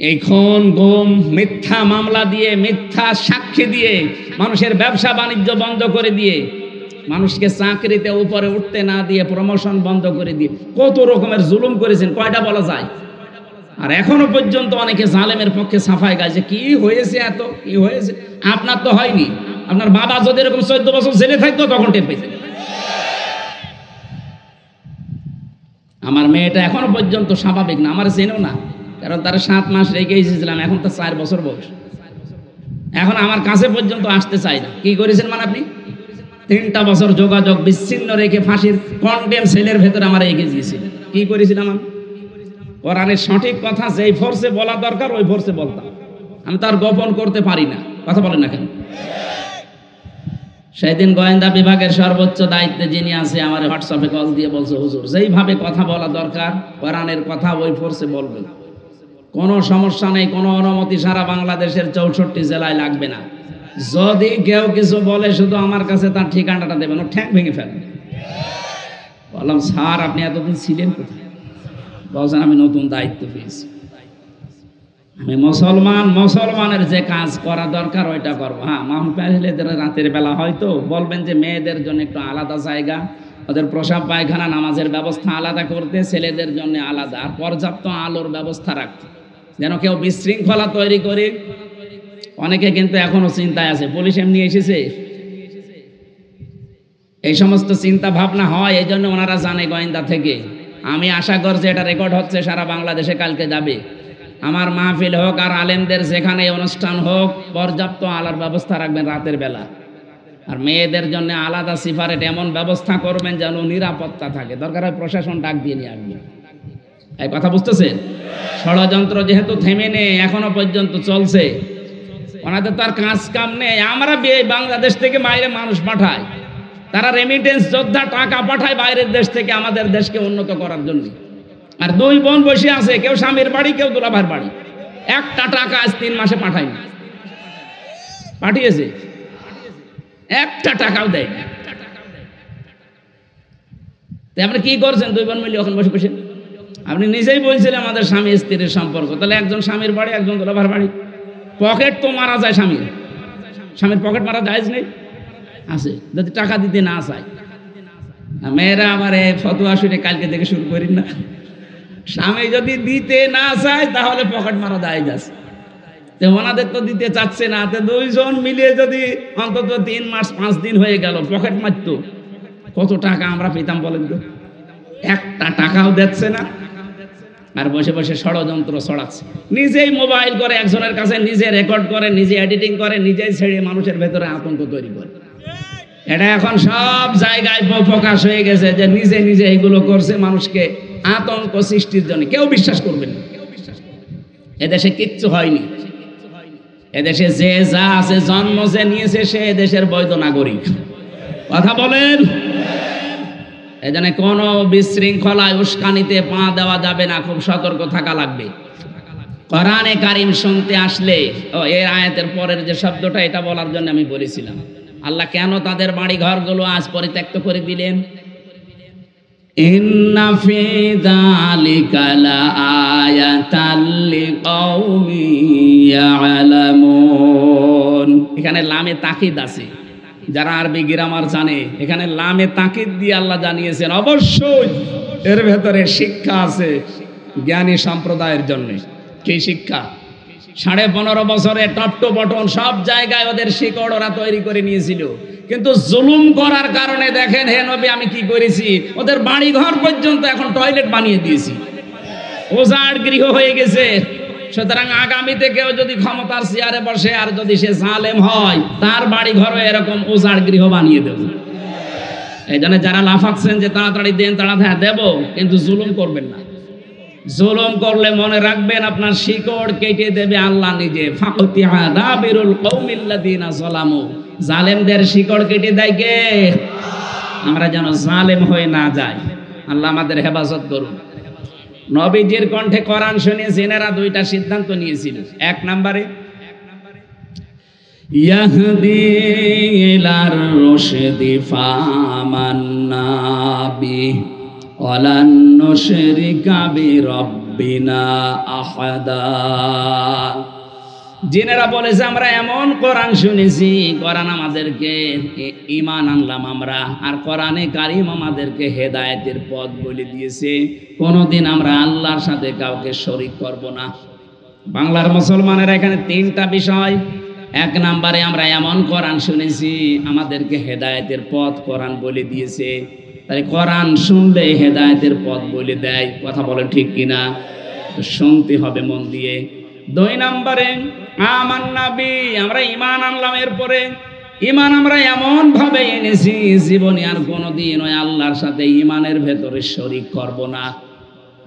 এই খুন গুম মিথ্যা মামলা দিয়ে, মিথ্যা সাক্ষী দিয়ে, মানুষের ব্যবসা বাণিজ্য বন্ধ করে দিয়ে, মানুষকে চাকরিতে উপরে উঠতে না দিয়ে প্রমোশন বন্ধ করে দিয়ে কত রকমের জুলুম করেছেন, কয়টা বলা যায়? আর এখনো পর্যন্ত অনেকে জালেমের পক্ষে সাফাই গাইছে। কি হয়েছে, এত কি হয়েছে? আপনার তো হয়নি। আপনার বাবা যদি এরকম 14 বছর জেলে থাকতো তখন টের পেতেন। আমার মেয়েটা এখনো পর্যন্ত স্বাভাবিক না, আমার চেনেও না, কারণ তারা 7 মাস রেখে এসেছিলাম, এখন তো 4 বছর বয়স। এখন আমার কাছে পর্যন্ত আসতে চাই না। কি করেছেন মানে আপনি? 3টা বছর যোগাযোগ বিচ্ছিন্ন রেখে ফাঁসির কন্ডেম সেলের ভেতরে আমার এগিয়ে দিয়েছিলেন। কি করেছিলাম আমি? কোরআনের সঠিক কথা যেই ফোর্সে বলা দরকার ওই ফোর্সে বলতাম। আমি তার গোপন করতে পারি না। কথা বলেন না কেন? সেদিন গোয়েন্দা বিভাগের সর্বোচ্চ দায়িত্বে যিনি আছে আমার হোয়াটসঅ্যাপে কল দিয়ে বলছে, হুজুর যেইভাবে কথা বলা দরকার কোরআনের কথা ওই ফোর্সে বলবেন, কোনো সমস্যা নেই, কোনো অনুমতি সারা বাংলাদেশের 64 জেলায় লাগবে না। যদি কেউ কিছু বলে শুধু আমার কাছে তার ঠিকানাটা দেবেন, ও ঠ্যাং ভেঙে ফেলেন। বললাম, স্যার আপনি এতদিন ছিলেন কোথায়? বলছেন আমি নতুন দায়িত্ব পেয়েছি। আমি মুসলমানের যে কাজ করা দরকার ওইটা করবো। হ্যাঁ, মাহফিলের রাতের বেলা হয়তো বলবেন যে মেয়েদের জন্য একটু আলাদা জায়গা, ওদের প্রসাব পায়খানা নামাজের ব্যবস্থা আলাদা করতে, ছেলেদের জন্য আলাদা, আর পর্যাপ্ত আলোর ব্যবস্থা রাখতে, যেন কেউ বিশৃঙ্খলা তৈরি করে। অনেকে কিন্তু এখনো চিন্তায় আছে, পুলিশ এমনি এসেছে, এই সমস্ত চিন্তা ভাবনা হয়। এই জন্য ওনারা জানে গোয়েন্দা থেকে। আমি আশা করছি এটা রেকর্ড হচ্ছে, সারা বাংলাদেশে কালকে যাবে। আমার মাহফিল হোক আর আলেমদের যেখানে অনুষ্ঠান হোক, পর্যাপ্ত আলোর ব্যবস্থা রাখবেন রাতের বেলা। আর মেয়েদের জন্য আলাদা সিপারেট এমন ব্যবস্থা করবেন যেন নিরাপত্তা থাকে। দরকার হয় প্রশাসন ডাক দিয়ে নিয়ে আসবেন। এই কথা বুঝতেছেন? ষড়যন্ত্র যেহেতু থেমে নেই, এখনো পর্যন্ত চলছে, ওনাদের তার কাজ কাম নেই। আমরা বাংলাদেশ থেকে বাইরে মানুষ পাঠাই, তারা রেমিটেন্স যোদ্ধা টাকা পাঠায় বাইরের দেশ থেকে আমাদের দেশকে উন্নত করার জন্য। আর 2 বোন বসে আছে, কেউ স্বামীর বাড়ি, কেউ দুলাভার বাড়ি, একটা টাকা আজ 3 মাসে পাঠায়নি। পাঠিয়েছে, একটা টাকাও দেয় না। আপনি কি করছেন 2 বোন মিলে ওখানে বসে বসে? আপনি নিজেই বলছিলেন আমাদের স্বামী স্ত্রীর সম্পর্ক, তাহলে একজন স্বামীর বাড়ি, একজন দুলাভার বাড়ি। পকেট তো মারা যায়, স্বামীর পকেট মারা যায় নেই আছে, যদি টাকা দিতে না চায়। মেয়েরা আমার ফতোয়া শুনে কালকে থেকে শুরু করি না, স্বামী যদি দিতে না চায় তাহলে পকেট মারা যায় যাচ্ছে। ওনাদের তো দিতে চাচ্ছে না, 2 জন মিলিয়ে যদি অন্তত 3 মাস 5 দিন হয়ে গেল পকেট মারতো, কত টাকা আমরা পেতাম বলেন তো? একটা টাকাও দিচ্ছে না, আর বসে বসে ষড়যন্ত্র ছড়াচ্ছে। নিজেই মোবাইল করে একজনের কাছে, নিজে রেকর্ড করে, নিজে এডিটিং করে, নিজেই ছেড়ে মানুষের ভেতরে আতঙ্ক তৈরি করে। এটা এখন সব জায়গায় প্রকাশ হয়ে গেছে যে নিজে নিজে এগুলো করছে মানুষকে আতঙ্ক সৃষ্টির জন্য। কেউ বিশ্বাস করবেন না, এদেশে কিচ্ছু হয়নি। এদেশে যে যা আছে, জন্ম যে নিয়েছে সে এদেশের বৈধ নাগরিক। কথা বলেন? এজন্য কোনো বিশৃঙ্খলায় উস্কানিতে পা দেওয়া যাবে না, খুব সতর্ক থাকা লাগবে। কোরআনে কারিম শুনতে আসলে, এই আয়াতের পরের যে শব্দটা, এটা বলার জন্য আমি বলেছিলাম আল্লাহ কেন তাদের বাড়ি ঘরগুলো আজ পরিত্যক্ত করে দিলেন। ইন্না ফি যালিকা লাআয়াতাল লিকাউমিন ইয়ালামুন। এখানে লামে তাকিদ আছে, যারা আরবি গ্রামার জানে, এখানে লামে তাকিদ দিয়ে আল্লাহ জানিয়েছেন অবশ্যই এর ভেতরে শিক্ষা আছে জ্ঞানী সম্প্রদায়ের জন্য। কি শিক্ষা? 15.5 বছরে টপ টু বটন সব জায়গায় ওদের শিকড় ওরা তৈরি করে নিয়েছিল, কিন্তু জুলুম করার কারণে দেখেন হে নবী আমি কি করেছি, ওদের বাড়ি ঘর পর্যন্ত এখন টয়লেট বানিয়ে দিয়েছি, ওজাড় গৃহ হয়ে গেছে। সুতরাং আগামীতে কেউ যদি ক্ষমতার চেয়ারে বসে আর যদি সে জালেম হয়, তার বাড়ি ঘরও এরকম ওজাড় গৃহ বানিয়ে দেব। এই জন্য যারা লাফাচ্ছেন যে তাড়াতাড়ি দেন, তাড়াতাড়ি দেব, কিন্তু জুলুম করবেন না। জুলুম করলে মনে রাখবেন আপনার শিকড় কেটে দেবে আল্লাহ নিজে। ফাকতিহা দাবিরুল কওমিল্লাযিনা যালামু। জালেমদের শিকড় কেটে দেয় কে? আমরা যেন জালেম হয়ে না যাই। আল্লাহ আমাদের হেফাজত করুন। নবীজির কণ্ঠে কোরআন শুনে জেনেরা 2টা সিদ্ধান্ত নিয়েছিল। 1 নম্বরে ইয়াহদি ইলার রশদি ফামান্না বিহি ওয়ালান নুশরিকা বিরাব্বিনা আহাদা। জিনেরা বলেছে আমরা এমন কোরআন শুনেছি, কোরআন আমাদেরকে ঈমান আনলাম আমরা, আর কোরআনে কারীম আমাদেরকে হেদায়েতের পথ বলে দিয়েছে, কোনোদিন আমরা আল্লাহর সাথে কাউকে শরীক করব না। বাংলার মুসলমানেরা এখানে তিনটা বিষয়। এক নম্বরে আমরা এমন কোরআন শুনেছি আমাদেরকে হেদায়েতের পথ কোরআন বলে দিয়েছে, তাই কোরআন শুনলে হেদায়েতের পথ বলে দেয়। কথা বলেন ঠিক কিনা? শুনতে হবে মন দিয়ে। দুই নম্বরে আমান্না বি, আমরা ঈমান আনলাম। এরপরে ঈমান আমরা এমন ভাবে এনেছি জীবনে আর কোনোদিন ওই আল্লাহর সাথে ঈমানের ভেতরে শরীক করব না।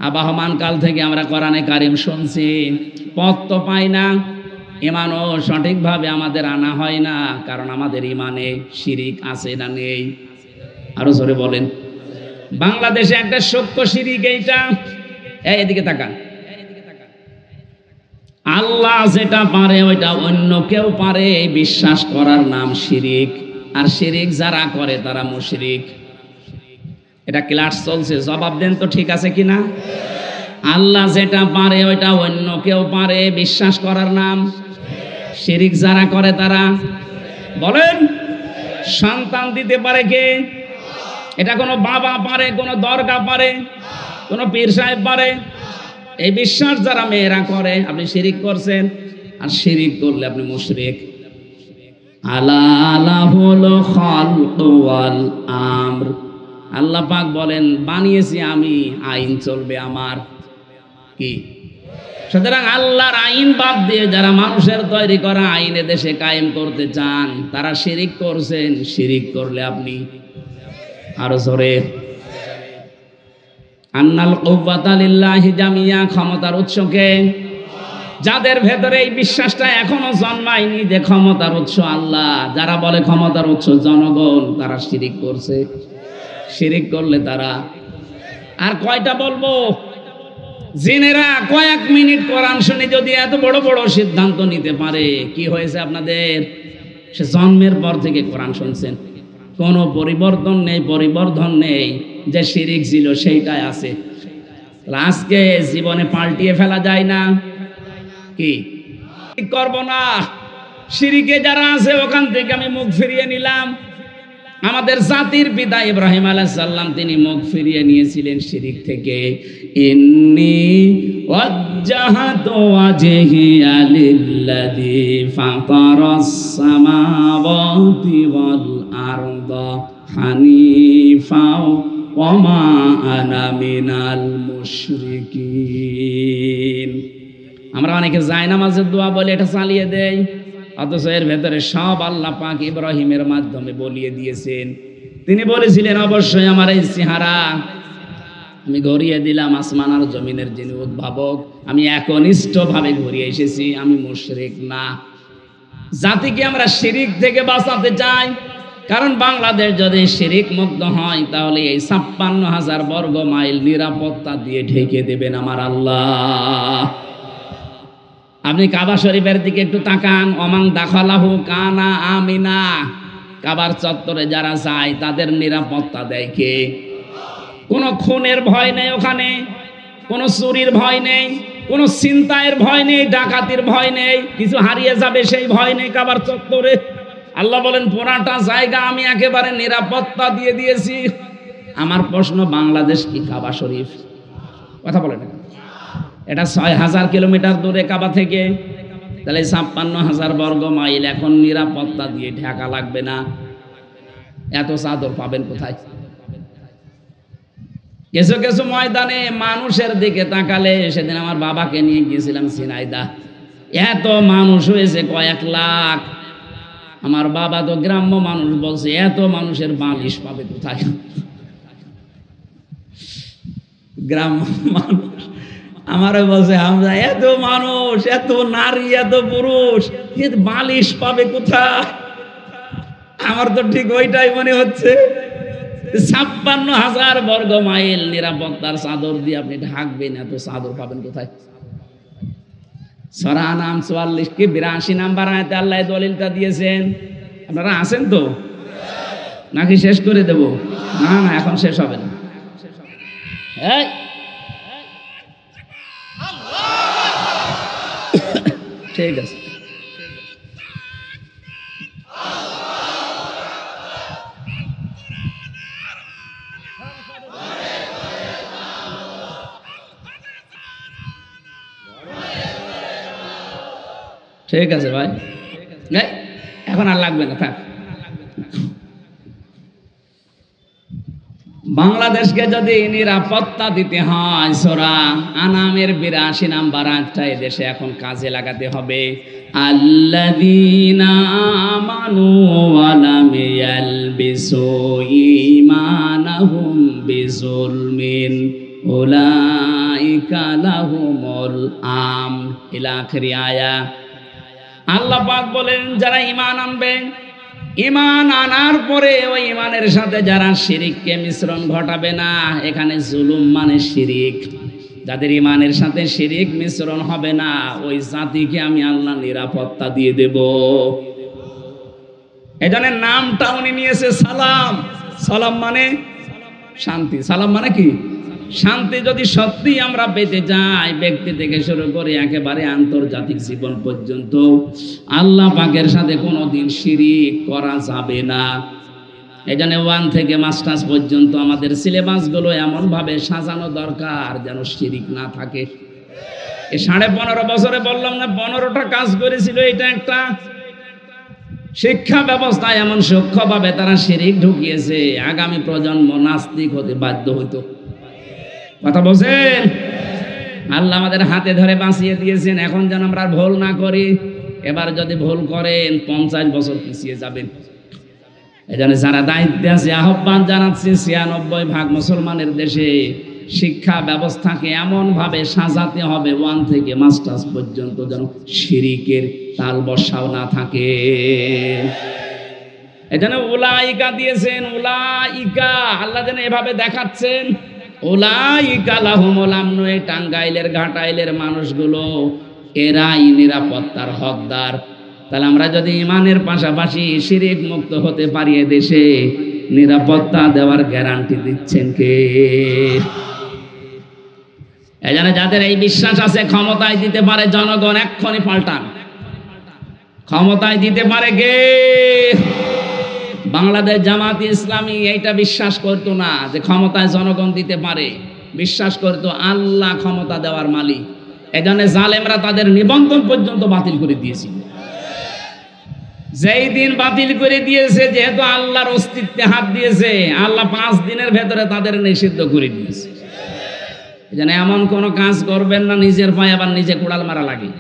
আবাহমান কাল থেকে আমরা কোরআনে কারীম শুনছি, পথ তো পাই না, ঈমানও সঠিকভাবে আমাদের আনা হয় না, কারণ আমাদের ঈমানে শিরিক আছে না নেই? আরো জোরে বলেন। বাংলাদেশে একটা সূক্ষ্ম শিরিক এইটা, এদিকে তাকান। আল্লাহ যেটা পারে ওইটা অন্য কেউ পারে বিশ্বাস করার নাম শিরিক, আর শিরিক যারা করে তারা মুশরিক। এটা ক্লাস চলছে, জবাব দেন তো ঠিক আছে কিনা? আল্লাহ যেটা পারে ওইটা অন্য কেউ পারে বিশ্বাস করার নাম শিরিক, যারা করে তারা বলেন। সন্তান দিতে পারে কে? এটা কোনো বাবা পারে, কোনো দরগা পারে, কোনো পীর সাহেব পারে? এই বিশ্বাস যারা মেয়েরা করে, আপনি শিরিক করছেন, আর শিরিক করলে আপনি মুশরিক। আলা লাহুল খালকু ওয়াল আমর, আল্লাহ পাক বলেন বানিয়েছি আমি, আইন চলবে আমার। কি? সুতরাং আল্লাহর আইন বাদ দিয়ে যারা মানুষের তৈরি করা আইনে দেশে কায়েম করতে চান তারা শিরিক করছেন। শিরিক করলে আপনি আরো জোরে আন্নাল কুওয়াতা লিল্লাহি জামিয়া, ক্ষমতার উৎসকে যাদের ভেতরে এই বিশ্বাসটা এখনো জন্মায়নি যে ক্ষমতার উৎস আল্লাহ, যারা বলে ক্ষমতার উৎস জনগণ, তারা শিরিক করছে। শিরিক করলে তারা আর কয়টা বলবো? জিনেরা কয়েক মিনিট কোরআন শুনে যদি এত বড় বড় সিদ্ধান্ত নিতে পারে, কি হয়েছে আপনাদের? সে জন্মের পর থেকে কোরআন শুনছেন, কোনো পরিবর্তন নেই, পরিবর্ধন নেই, যে শিরিক ছিল সেইটাই আছে। আজকে জীবনে পাল্টিয়ে ফেলা যায় না। কি করব না? শিরিকে যারা আছে ওখান থেকে আমি মুখ ফিরিয়ে নিলাম। আমাদের জাতির পিতা ইব্রাহিম আলাইহিস সালাম তিনি মুখ ফিরিয়ে নিয়েছিলেন শিরিক থেকে। ইন্নী ওয়াজ্জাহাতু ওয়াজহিয়া লিল্লাযী ফাতারাস সামাওয়াতি ওয়াল আরদা হানিফা ওয়া মা আনা মিনাল মুশরিকিন। আমরা অনেকে জায়নামাজের দোয়া বলে এটা চালিয়ে দেই, অথচ এর ভেতরে সব আল্লাহ পাক ইব্রাহিমের মাধ্যমে বলিয়ে দিয়েছেন। তিনি বলেছিলেন অবশ্যই আমার এই চেহারা আমি ঘুরিয়ে দিলাম আসমান আর জমিনের যিনি উদ্ভাবক, আমি একনিষ্ঠভাবে ঘুরিয়ে এসেছি, আমি মুশরিক না। জাতিকে আমরা শিরিক থেকে বাঁচাতে চাই, কারণ বাংলাদেশ যদি শিরিক মুক্ত হয় তাহলে এই ৫৬,০০০ বর্গ মাইল নিরাপত্তা দিয়ে ঢেকে দেবেন আমার আল্লাহ। আপনি কাবা শরীফের দিকে একটু তাকান, ওমান দাখালাহু কানা আমিনা। কাবার চত্বরে যারা যায় তাদের নিরাপত্তা দেয় কে? কোনো খুনের ভয় নেই ওখানে, কোনো চুরির ভয় নেই, কোনো ছিনতাইয়ের ভয় নেই, ডাকাতির ভয় নেই, কিছু হারিয়ে যাবে সেই ভয় নেই কাবার চত্বরে। আল্লাহ বলেন পুরাটা জায়গা আমি একেবারে নিরাপত্তা দিয়ে দিয়েছি। আমার প্রশ্ন, বাংলাদেশ কি কাবা শরীফ? কথা বলেন। এটা ৬,০০০ কিলোমিটার দূরে কাবা থেকে, তাহলে ৫৬,০০০ বর্গ মাইল এখন নিরাপত্তা দিয়ে ঢাকা লাগবে না। এত চাদর পাবেন কোথায়? কিছু কিছু ময়দানে মানুষের দিকে তাকালে, সেদিন আমার বাবাকে নিয়ে গিয়েছিলাম ঝিনাইদহ, এত মানুষ হয়েছে কয়েক লাখ। আমার বাবা তো গ্রাম্য মানুষ, বলছে এত মানুষের বালিশ পাবে কোথায়? গ্রাম্য মানুষ আমারও বলছে হামজা এত মানুষ, এত নারী, এত পুরুষ, বালিশ পাবে কোথায়? আমার তো ঠিক ওইটাই মনে হচ্ছে। ৫৬,০০০ বর্গ মাইল নিরাপত্তার চাদর দিয়ে আপনি ঢাকবেন, এত চাদর পাবেন কোথায়? সূরা আনাম 44 কি 82 নাম্বার আয়াতে আল্লাহ দলিলটা দিয়েছেন। আপনারা আছেন তো নাকি শেষ করে দেব? না না, এখন শেষ হবে না। এই ঠিক আছে, ঠিক আছে ভাই, এখন আর লাগবে না, থাক। বাংলাদেশকে যদি নিরাপত্তা দিতে হয়, সূরা আনামের 82 নাম্বার আয়াতটা দেশে এখন কাজে লাগাতে হবে। আল্লাযীনা আমানু ওয়া লাম ইয়ালবিসু ঈমানাহুম বিযুলমিন উলাইকা লাহুমুল আমন, ইলা আখিরি আয়া। আল্লাহ পাক বলেন, যারা ঈমান আনবে, ঈমান আনার পরে ওই ঈমানের সাথে যারা শিরিককে মিশ্রণ ঘটাবে না, এখানে জুলুম মানে শিরিক, যাদের ঈমানের সাথে শিরিক মিশ্রণ হবে না, ওই জাতিকে আমি আল্লাহ নিরাপত্তা দিয়ে দেব। এজন্য নামটা উনি নিয়েছে সালাম। সালাম মানে শান্তি। সালাম মানে কি? শান্তি। যদি সত্যি আমরা পেতে যাই, ব্যক্তি থেকে শুরু করে একেবারে আন্তর্জাতিক জীবন পর্যন্ত, আল্লাহ পাকের সাথে কোনোদিন শিরিক করা যাবে না। এজন্য 1 থেকে মাস্টার্স পর্যন্ত আমাদের সিলেবাসগুলো এমনভাবে সাজানো দরকার যেন শিরিক না থাকে। এই 15.5 বছরে বললাম না 15টা কাজ করেছিল, এটা একটা শিক্ষা ব্যবস্থা এমন সূক্ষ্মভাবে তারা শিরিক ঢুকিয়েছে, আগামী প্রজন্ম নাস্তিক হতে বাধ্য হইতো। কথা বলছেন? আল্লাহ আমাদের হাতে ধরে বাঁচিয়ে দিয়েছেন, এখন যেন আমরা ভুল না করি। এবার যদি ভুল করেন 50 বছর পিছিয়ে যাবেন। এজন্য যারা দায়িত্বে আছে আহ্বান জানাচ্ছি, 96% মুসলমানের দেশে শিক্ষা ব্যবস্থাকে এমন ভাবে সাজাতে হবে 1 থেকে মাস্টার্স পর্যন্ত যেন শিরিকের তাল বসাও না থাকে। এজন্য উলাইকা দিয়েছেন, উলাইকা আল্লাহ যেন এভাবে দেখাচ্ছেন, উলাইকা লাহুমুল আমন। এই টাঙ্গাইলের ঘাটাইলের মানুষগুলো এরাই নিরাপত্তার হকদার। তাহলে আমরা যদি ঈমানের পাশাপাশি শিরিক মুক্ত হতে পারি, দেশে নিরাপত্তা দেওয়ার গ্যারান্টি দিচ্ছেন কে? এজন্য যাদের এই বিশ্বাস আছে ক্ষমতায় দিতে পারে জনগণ, এক্ষুনি পাল্টান। ক্ষমতায় দিতে পারে কে? বাংলাদেশ জামাত ইসলামী এইটা বিশ্বাস করতো না যে ক্ষমতায় জনগণ দিতে পারে, বিশ্বাস করতো আল্লাহ ক্ষমতা দেওয়ার মালিক। এজন্য জালেমরা তাদের নিবন্ধন পর্যন্ত বাতিল করে দিয়েছিল। যেই দিন বাতিল করে দিয়েছে, যেহেতু আল্লাহর অস্তিত্বে হাত দিয়েছে, আল্লাহ 5 দিনের ভেতরে তাদের নিষিদ্ধ করে দিয়েছে। এজন্য এমন কোন কাজ করবেন না নিজের পায়ে আবার নিজে কোড়াল মারা লাগে।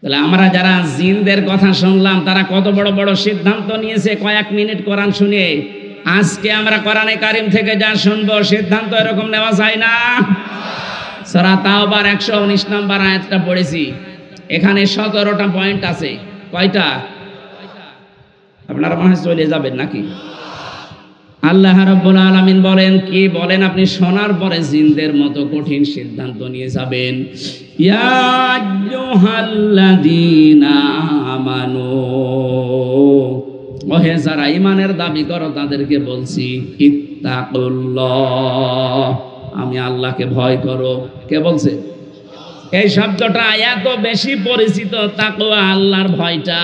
তাহলে আমরা যারা জিনদের কথা শুনলাম, তারা কত বড় বড় সিদ্ধান্ত নিয়েছে কয়েক মিনিট কোরআন শুনে। আজকে আমরা কোরআনে কারিম থেকে যা শুনবো, সিদ্ধান্ত এরকম নেওয়া যায় না। সূরা তাওবার 119 নম্বর আয়াতটা পড়েছি, এখানে 17টা পয়েন্ট আছে। কয়টা? আপনারা মনে হয় চলে যাবেন নাকি? আল্লাহ রাব্বুল আলামিন বলেন, কি বলেন? আপনি শোনার পরে জিনদের মতো কঠিন সিদ্ধান্ত নিয়ে যাবেন। ইয়া আইয়ুহাল্লাযীনা আমানু, ওহে যারা ঈমানের দাবি করো তাদেরকে বলছি, ইত্তাকুল্লাহ, আমি আল্লাহকে ভয় করো। কে বলছে? এই শব্দটা এত বেশি পরিচিত, তাকওয়া, আল্লাহর ভয়টা।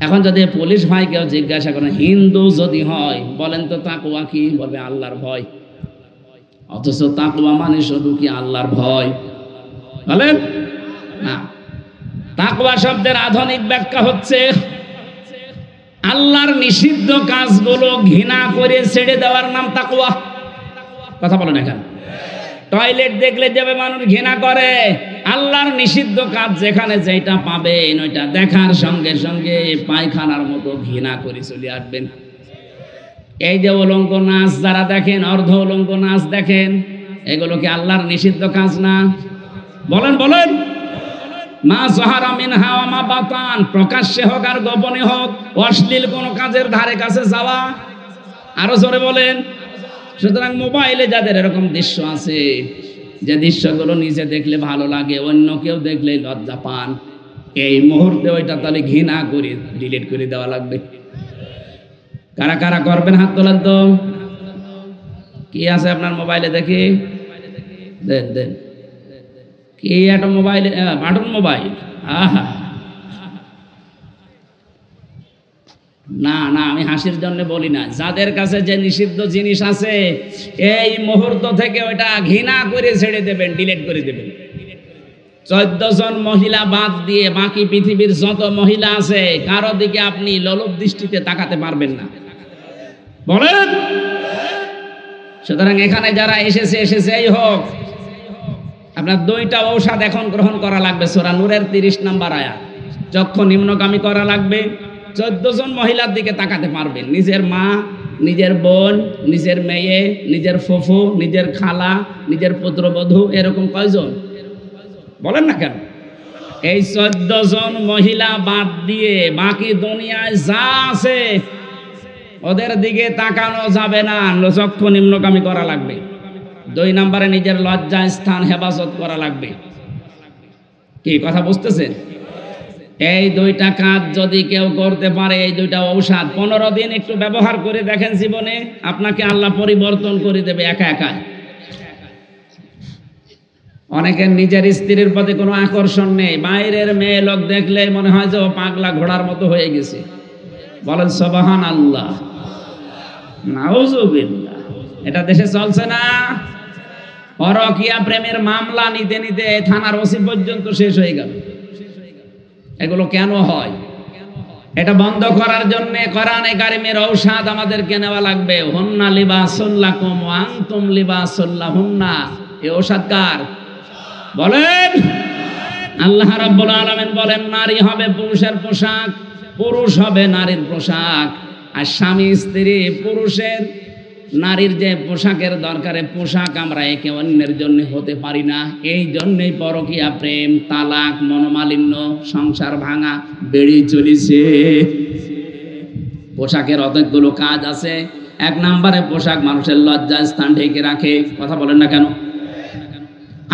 এখন যদি পুলিশ ভাইকেও জিজ্ঞাসা করেন, হিন্দু যদি হয়, বলেন তো তাকওয়া কি? বলবে আল্লাহর ভয়। অথচ তাকওয়া মানে শুধু কি আল্লাহর ভয়? বলেন না। তাকওয়া শব্দের আধুনিক ব্যাখ্যা হচ্ছে আল্লাহর নিষিদ্ধ কাজগুলো ঘৃণা করে ছেড়ে দেওয়ার নাম তাকওয়া। কথা বলেন এখানে। টয়লেট দেখলে যাবে মানুষ ঘৃণা করে, আল্লাহর নিষিদ্ধ কাজ যেখানে যেটা পাবেন ওইটা দেখার সঙ্গে সঙ্গে পায়খানার মতো ঘৃণা করে চলে আসবেন। এই যে উলঙ্গ নাচ যারা দেখেন, অর্ধ উলঙ্গ নাচ দেখেন, এগুলো কি আল্লাহর নিষিদ্ধ কাজ না? বলেন বলেন। মা যাহারা মিনহা ওয়া মা বাতান, প্রকাশ্যে হোক আর গোপনে হোক, অশ্লীল কোন কাজের ধারে কাছে যাওয়া। আরো জোরে বলেন। সুতরাং মোবাইলে যাদের এরকম দৃশ্য আছে, যে দৃশ্যগুলো নিজে দেখলে ভালো লাগে, অন্য কেউ দেখলেই লজ্জা পান, এই মুহূর্তে ওইটা তাহলে ঘৃণা করে ডিলিট করে দেওয়া লাগবে। কারা কারা করবেন হাত তোলেন তো। কি আছে আপনার মোবাইলে দেখি? দেন দেন। কি একটা মোবাইল, বাটন মোবাইল। আহা, না না, আমি হাসির জন্য বলি না। যাদের কাছে যে নিষিদ্ধ জিনিস আছে এই মুহূর্ত থেকে ওইটা ঘৃণা করে ছেড়ে দেবেন, ডিলিট করে দেবেন। 14 জন মহিলা বাদ দিয়ে বাকি পৃথিবীর যত মহিলা আছে কারো দিকে আপনি লোলুপ দৃষ্টিতে তাকাতে পারবেন না, বলেন। সুতরাং এখানে যারা এসেছেই হোক, আপনার 2টা ঔষধ এখন গ্রহণ করা লাগবে। সূরা নূরের 30 নম্বর আয়াত। চক্ষু নিম্নগামী করা লাগবে। 14 জন মহিলার দিকে তাকাতে পারবেন। নিজের মা, নিজের বোন, নিজের মেয়ে, নিজের ফুফু, নিজের খালা, নিজের পুত্রবধূ, এরকম কয়জন বলেন না কেন? এই 14 জন মহিলা বাদ দিয়ে বাকি দুনিয়ায় যা আছে ওদের দিকে তাকানো যাবে না, চক্ষু নিম্নগামী করা লাগবে। 2 নম্বরে নিজের লজ্জা স্থান হেফাজত করা লাগবে। কি কথা বুঝতেছেন? এই 2টা কাজ যদি কেউ করতে পারে, এই 2টা ঔষধ 15 দিন একটু ব্যবহার করে দেখেন, জীবনে আপনাকে আল্লাহ পরিবর্তন করে দেবে একা একা। অনেকের নিজের স্ত্রীর প্রতি কোনো আকর্ষণ নেই, বাইরের মেয়ে লোক দেখলে মনে হয় যে ও পাগলা ঘোড়ার মতো হয়ে গেছে। বলেন সুবহানাল্লাহ, নাউযুবিল্লাহ। এটা দেশে চলছে না? পরকীয়া প্রেমের মামলা নিতে নিতে থানার ওসি পর্যন্ত শেষ হয়ে গেল। এগুলো কেন হয়? এটা বন্ধ করার জন্য কোরআনে কারিমের ঔষধ আমাদেরকে নেওয়া লাগবে। হুন্না লিবাসুল লাকুম ওয়া আনতুম লিবাসুল লাহুন্না। এই ঔষধ কার? বলেন। আল্লাহ রাব্বুল আলামিন বলেন, নারী হবে পুরুষের পোশাক, পুরুষ হবে নারীর পোশাক। আর স্বামী স্ত্রী পুরুষের নারীর যে পোশাকের দরকারে পোশাক আমরা একে অন্যের জন্য হতে পারি না। এই জন্যই পরকীয়া প্রেম, তালাক, মনোমালিন্য, সংসার ভাঙা বেড়ে চলেছে। পোশাকের অনেকগুলো কাজ আছে। 1 নম্বরে পোশাক মানুষের লজ্জা স্থান ঢেকে রাখে। কথা বলেন না কেন?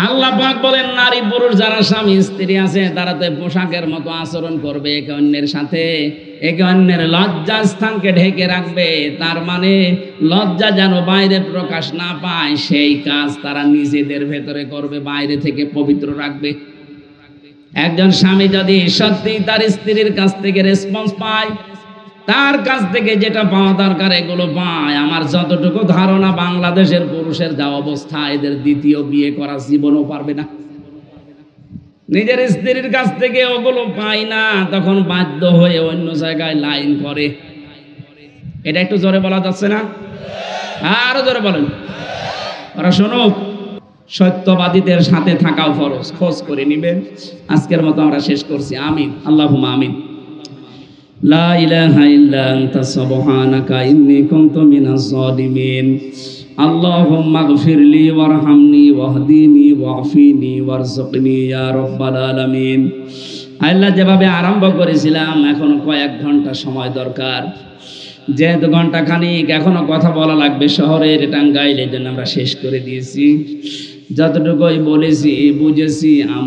আল্লাহ পাক বলেন, নারী পুরুষ যারা স্বামী স্ত্রী আছে তারা তো পোশাকের মতো আচরণ করবে একে অন্যের সাথে, একে অন্যের লজ্জা স্থানকে ঢেকে রাখবে। তার মানে লজ্জা যেন বাইরে প্রকাশ না পায় সেই কাজ তারা নিজেদের ভেতরে করবে, বাইরে থেকে পবিত্র রাখবে। একজন স্বামী যদি সত্যি তার স্ত্রীর কাছ থেকে রেসপন্স পায়, তার কাছ থেকে যেটা পাওয়া দরকার এগুলো পায়, আমার যতটুকু ধারণা বাংলাদেশের পুরুষের যা অবস্থা, এদের দ্বিতীয় বিয়ে করা জীবনও পারবে না। নিজের স্ত্রীর কাছ থেকে ওগুলো পায় না, তখন বাধ্য হয়ে অন্য জায়গায় লাইন করে। এটা একটু জোরে বলা যাচ্ছে না? আরো জোরে বলেন। ওরা শুনুক। সত্যবাদীদের সাথে থাকাও ফরজ, খোঁজ করে নিবেন। আজকের মতো আমরা শেষ করছি। আমিন, আল্লাহুম্মা আমিন। লা ইলাহা ইল্লা আনতা সুবহানাকা ইন্নী কুনতু মিনাজ জালিমিন। আল্লাহুম্মা গফিরলি ওয়ারহামনি ওয়াহদিনি ওয়াফিনি ওয়ারযুকনি ইয়া রাব্বাল আলামিন। আল্লাহ, যেভাবে আরম্ভ করেছিলাম এখনো কয়েক ঘন্টা সময় দরকার, যেহেতু ঘন্টা খানিক এখনো কথা বলা লাগবে শহরের টাঙ্গাইলের জন্য আমরা শেষ করে দিয়েছি। যতটুকুই বলেছি বুঝেছি।